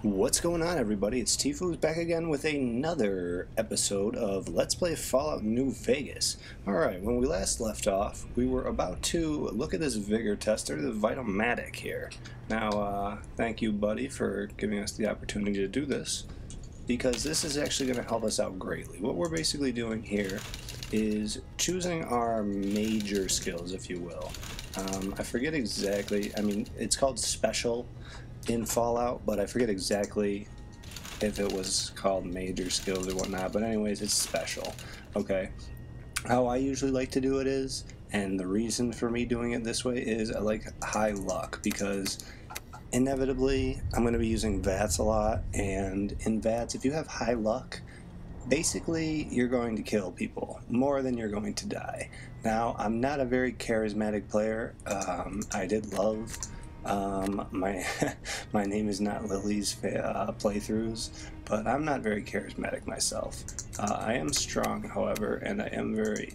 What's going on, everybody? It's Tfue back again with another episode of Let's Play Fallout New Vegas. Alright, when we last left off, we were about to look at this vigor tester, the Vitomatic here. Now, thank you, buddy, for giving us the opportunity to do this, because this is actually going to help us out greatly. What we're basically doing here is choosing our major skills, if you will. I forget exactly, it's called special in Fallout, but I forget exactly if it was called major skills or whatnot, but anyways, it's special. Okay, how I usually like to do it is, and the reason for me doing it this way is I like high luck, because inevitably I'm going to be using VATS a lot, and in VATS, if you have high luck, basically you're going to kill people more than you're going to die. Now, I'm not a very charismatic player. I did love my name is not Lily's playthroughs, but I'm not very charismatic myself. I am strong, however, and I am very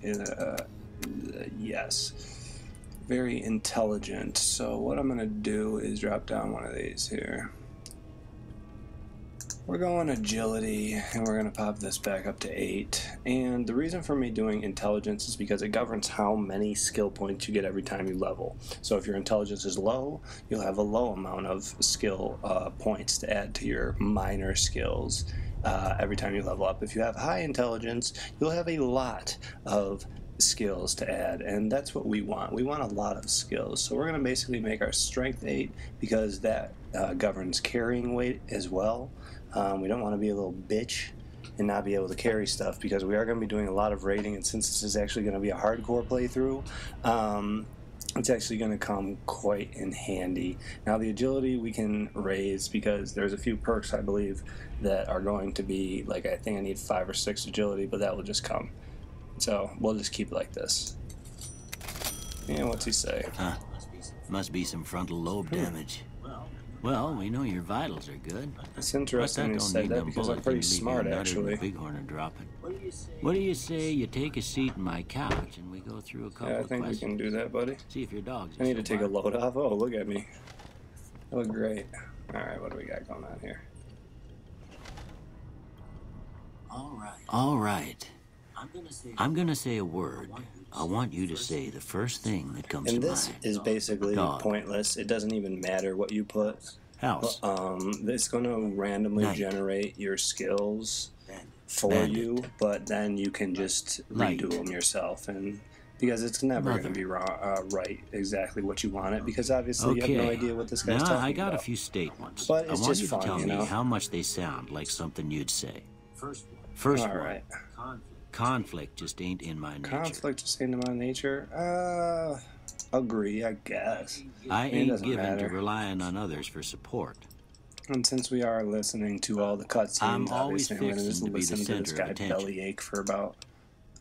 very intelligent. So what I'm gonna do is drop down one of these here. We're going agility, and we're going to pop this back up to 8. And the reason for me doing intelligence is because it governs how many skill points you get every time you level. So if your intelligence is low, you'll have a low amount of skill points to add to your minor skills every time you level up. If you have high intelligence, you'll have a lot of skills to add, and that's what we want. We want a lot of skills. So we're going to basically make our strength 8, because that governs carrying weight as well. We don't want to be a little bitch and not be able to carry stuff, because we are going to be doing a lot of raiding, and since this is actually going to be a hardcore playthrough, it's actually going to come quite in handy. Now, the agility we can raise, because there's a few perks, I believe, that are going to be, like, I think I need 5 or 6 agility, but that will just come. So we'll just keep it like this. And what's he say? Must be some frontal lobe damage. Well, we know your vitals are good. It's interesting you said that, because I'm pretty smart, actually. Bighorn dropping. What do you say you take a seat in my couch and we go through a couple of questions? Yeah, I think we can do that, buddy. See if your dog's. I need to take a load off. Oh, look at me. I look great. All right, what do we got going on here? All right. I'm gonna say a word. I want you to say the first thing that comes to mind. And this is basically pointless. It doesn't even matter what you put. House. It's going to randomly generate your skills for you, but then you can just redo them yourself, and because it's never going to be right exactly what you want it, because obviously you have no idea what this guy's talking about. I got a few statements, but it's I want just you to fun, tell you me know? how much they sound like something you'd say. First All one. right. Conflict just ain't in my nature. Conflict just ain't in my nature? Agree, I guess. I ain't given to relying on others for support. And since we are listening to all the cutscenes, obviously I'm going to just listen to this guy bellyache for about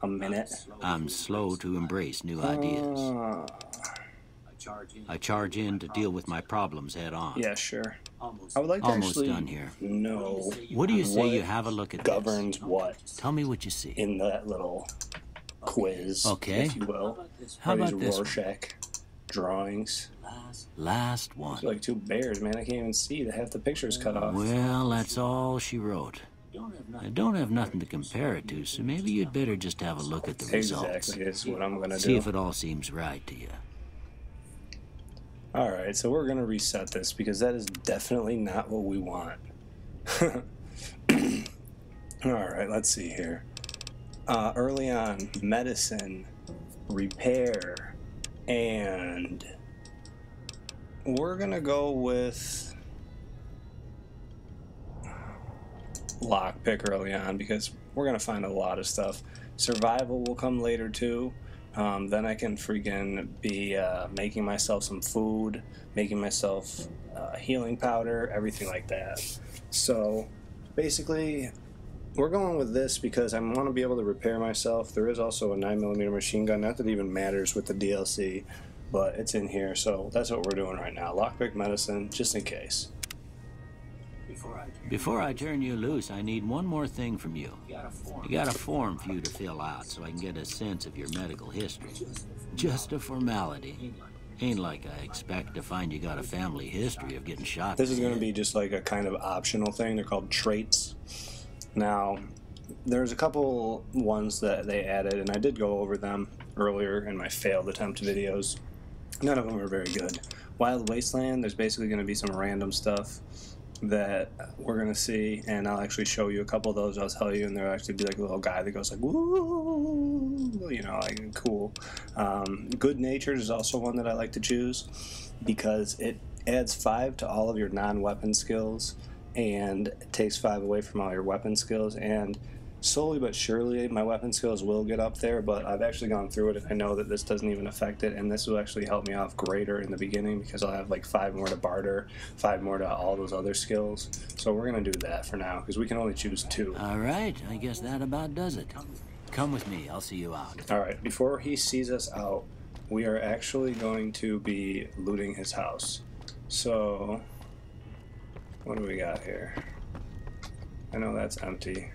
a minute. I'm slow to embrace new ideas. I charge in to deal with my problems head on. Yeah, sure. I would like to Almost actually done here. know what do you say you have a look at governs this? What? Tell me what you see. In that little quiz, if you will. How about this Rorschach drawings. Last one. It's like 2 bears, man. I can't even see. Half the picture's cut off. Well, that's all she wrote. I don't have nothing to compare it to, so maybe you'd better just have a look at the results. Exactly, is what I'm going to do. See if it all seems right to you. Alright, so we're going to reset this, because that is definitely not what we want. Alright, let's see here. Early on, medicine, repair, and we're going to go with lockpick early on, because we're going to find a lot of stuff. Survival will come later too. Then I can freaking be making myself some food, making myself healing powder, everything like that. So basically, we're going with this because I want to be able to repair myself. There is also a 9mm machine gun, not that it even matters with the DLC, but it's in here, so that's what we're doing right now. Lockpick, medicine, just in case. Before I turn you loose, I need one more thing from you. You got a form for you to fill out so I can get a sense of your medical history. Just a formality. Ain't like I expect to find you got a family history of getting shot. This is going to be just like a kind of optional thing. They're called traits. Now, there's a couple ones that they added, and I did go over them earlier in my failed attempt videos. None of them are very good. Wild Wasteland, there's basically going to be some random stuff that we're going to see, and I'll actually show you a couple of those. I'll tell you, and there'll actually be like a little guy that goes like, woo, you know, like cool. Good Natured is also one that I like to choose because it adds 5 to all of your non-weapon skills and takes 5 away from all your weapon skills, and slowly but surely my weapon skills will get up there, but I've actually gone through it and I know that this doesn't even affect it, and this will actually help me off greater in the beginning because I'll have like 5 more to barter, 5 more to all those other skills. So we're going to do that for now because we can only choose 2. Alright, I guess that about does it. Come with me, I'll see you out. Alright, before he sees us out, we are actually going to be looting his house. So, what do we got here? I know that's empty.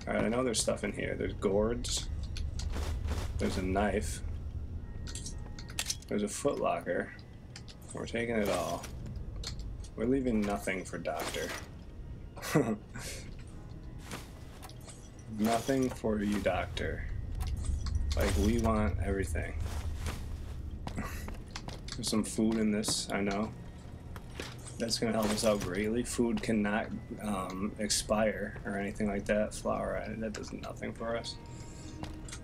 Alright, I know there's stuff in here. There's gourds. There's a knife. There's a footlocker. We're taking it all. We're leaving nothing for Doctor. Nothing for you, Doctor. Like, we want everything. There's some food in this, I know. That's going to help us out greatly. Food cannot expire or anything like that. Flour, that does nothing for us.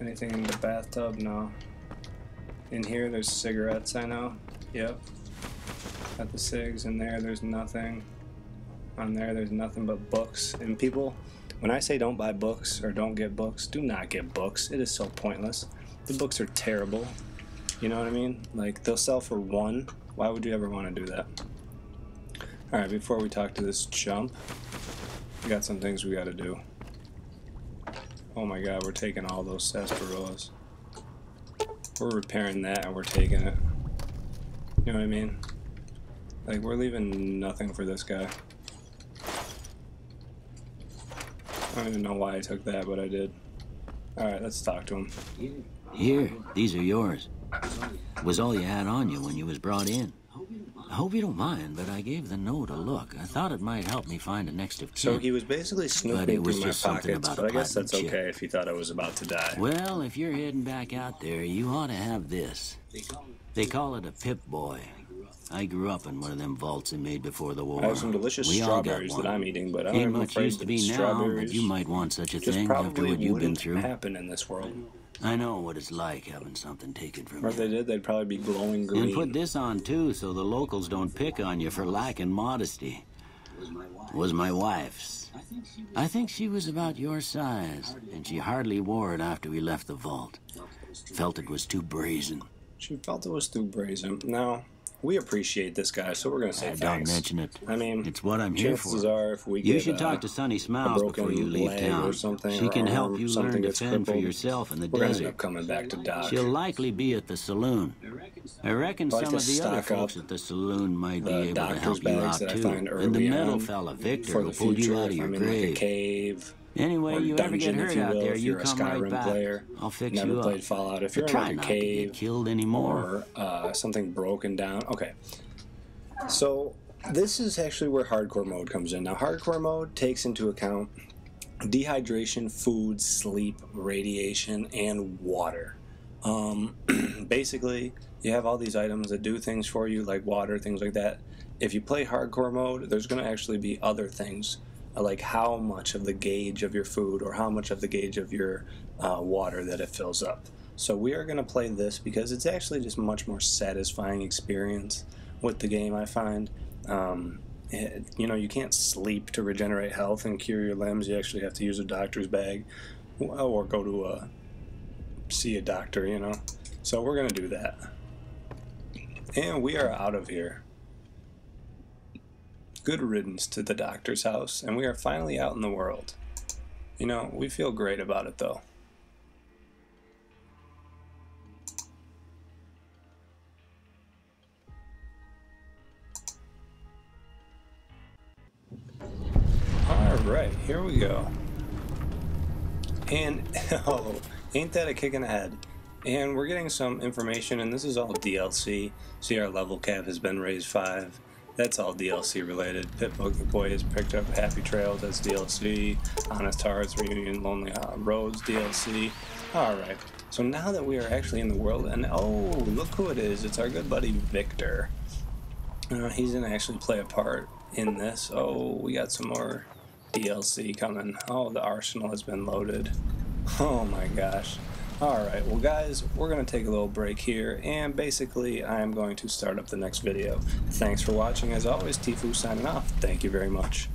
Anything in the bathtub? No. In here, there's cigarettes, I know. Yep. Got the cigs in there, there's nothing. On there, there's nothing but books. And people, when I say don't buy books or don't get books, do not get books. It is so pointless. The books are terrible. You know what I mean? Like, they'll sell for 1. Why would you ever want to do that? Alright, before we talk to this chump, we got some things we gotta do. Oh my god, we're taking all those sarsaparillas. We're repairing that and we're taking it. You know what I mean? Like, we're leaving nothing for this guy. I don't even know why I took that, but I did. Alright, let's talk to him. Here, these are yours. Was all you had on you when you was brought in. I hope you don't mind, but I gave the note a look. I thought it might help me find a next of kin. So he was basically snooping through my pockets, but I guess that's okay if he thought I was about to die. Well, if you're heading back out there, you ought to have this. They call it a Pip-Boy. I grew up in one of them vaults they made before the war. I have some delicious strawberries that I'm eating, but I'm much used to be now, but you might want such a thing after what you've been through. Happen in this world. I know what it's like having something taken from you. Or if they did, they'd probably be glowing green. And put this on too, so the locals don't pick on you for lacking modesty. Was my wife's. I think she was about your size, and she hardly wore it after we left the vault. Felt it was too brazen. She felt it was too brazen. Now, we appreciate this guy, so we're going to say thanks. Don't mention it. I mean, it's what I'm here for. Chances are, if we get you should talk to Sonny Smiles before you leave town. She can help you learn to fend for yourself in the desert. We're going to end up coming back to Doc. She'll likely be at the saloon. I reckon some of the other folks at the saloon might be able to help you out too. And the metal fella, Victor, who pulled you out of your grave. Like a cave. Anyway, you ever get hurt out there, you come right back. I'll fix you up. Never played Fallout. If you're in like a cave killed anymore, or something broken down. Okay. So this is actually where hardcore mode comes in. Now, hardcore mode takes into account dehydration, food, sleep, radiation, and water. Basically, you have all these items that do things for you, like water, things like that. If you play hardcore mode, there's going to actually be other things, like how much of the gauge of your food or how much of the gauge of your water that it fills up. So we are going to play this because it's actually just a much more satisfying experience with the game, I find. You know, you can't sleep to regenerate health and cure your limbs. You actually have to use a doctor's bag or go to see a doctor, you know. So we're going to do that. And we are out of here. Good riddance to the doctor's house, and we are finally out in the world. You know, we feel great about it, though. Alright, here we go. And, oh, ain't that a kick in the head? And we're getting some information, and this is all DLC. See, our level cap has been raised 5. That's all DLC related. Pip-Boy has picked up Happy Trails, that's DLC. Honest Hearts, Reunion, Lonely Roads, DLC. Alright, so now that we are actually in the world, and oh, look who it is. It's our good buddy Victor. He's going to actually play a part in this. Oh, we got some more DLC coming. Oh, the arsenal has been loaded. Oh my gosh. Alright, well guys, we're going to take a little break here, and basically I'm going to start up the next video. Thanks for watching. As always, Tfue signing off. Thank you very much.